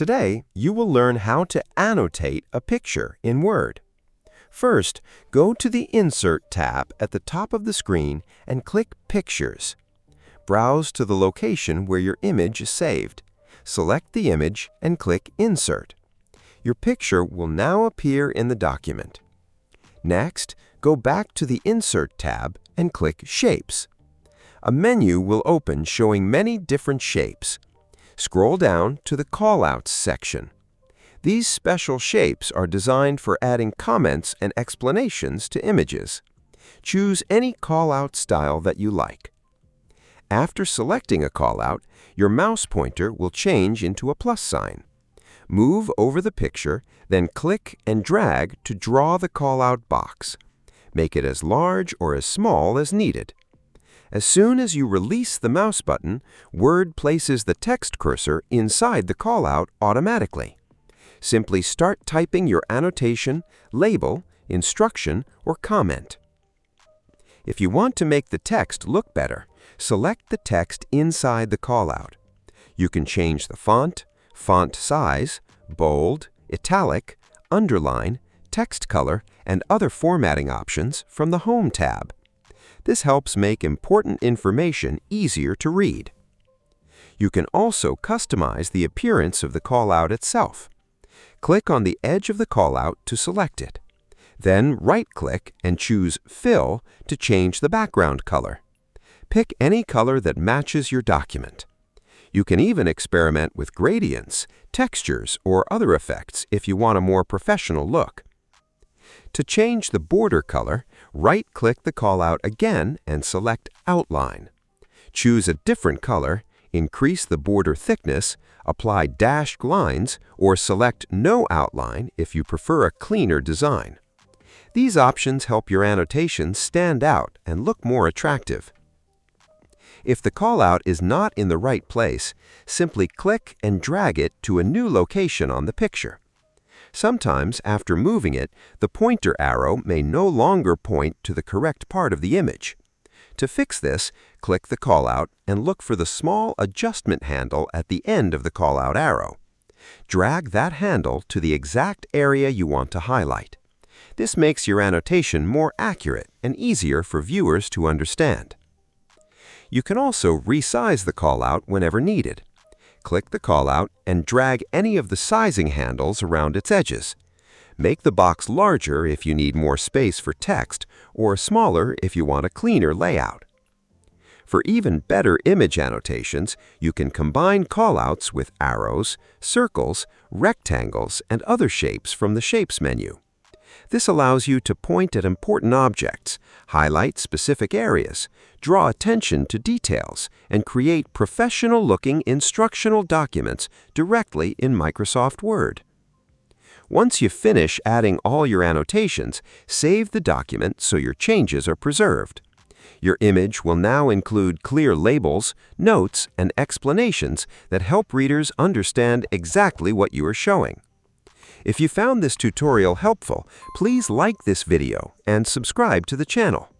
Today, you will learn how to annotate a picture in Word. First, go to the Insert tab at the top of the screen and click Pictures. Browse to the location where your image is saved. Select the image and click Insert. Your picture will now appear in the document. Next, go back to the Insert tab and click Shapes. A menu will open showing many different shapes. Scroll down to the Callouts section. These special shapes are designed for adding comments and explanations to images. Choose any callout style that you like. After selecting a callout, your mouse pointer will change into a plus sign. Move over the picture, then click and drag to draw the callout box. Make it as large or as small as needed. As soon as you release the mouse button, Word places the text cursor inside the callout automatically. Simply start typing your annotation, label, instruction, or comment. If you want to make the text look better, select the text inside the callout. You can change the font size, bold, italic, underline, text color, and other formatting options from the Home tab. This helps make important information easier to read. You can also customize the appearance of the callout itself. Click on the edge of the callout to select it. Then right-click and choose Fill to change the background color. Pick any color that matches your document. You can even experiment with gradients, textures, or other effects if you want a more professional look. To change the border color, right-click the callout again and select Outline. Choose a different color, increase the border thickness, apply dashed lines, or select No Outline if you prefer a cleaner design. These options help your annotations stand out and look more attractive. If the callout is not in the right place, simply click and drag it to a new location on the picture. Sometimes, after moving it, the pointer arrow may no longer point to the correct part of the image. To fix this, click the callout and look for the small adjustment handle at the end of the callout arrow. Drag that handle to the exact area you want to highlight. This makes your annotation more accurate and easier for viewers to understand. You can also resize the callout whenever needed. Click the callout and drag any of the sizing handles around its edges. Make the box larger if you need more space for text, or smaller if you want a cleaner layout. For even better image annotations, you can combine callouts with arrows, circles, rectangles, and other shapes from the Shapes menu. This allows you to point at important objects, highlight specific areas, draw attention to details, and create professional-looking instructional documents directly in Microsoft Word. Once you finish adding all your annotations, save the document so your changes are preserved. Your image will now include clear labels, notes, and explanations that help readers understand exactly what you are showing. If you found this tutorial helpful, please like this video and subscribe to the channel.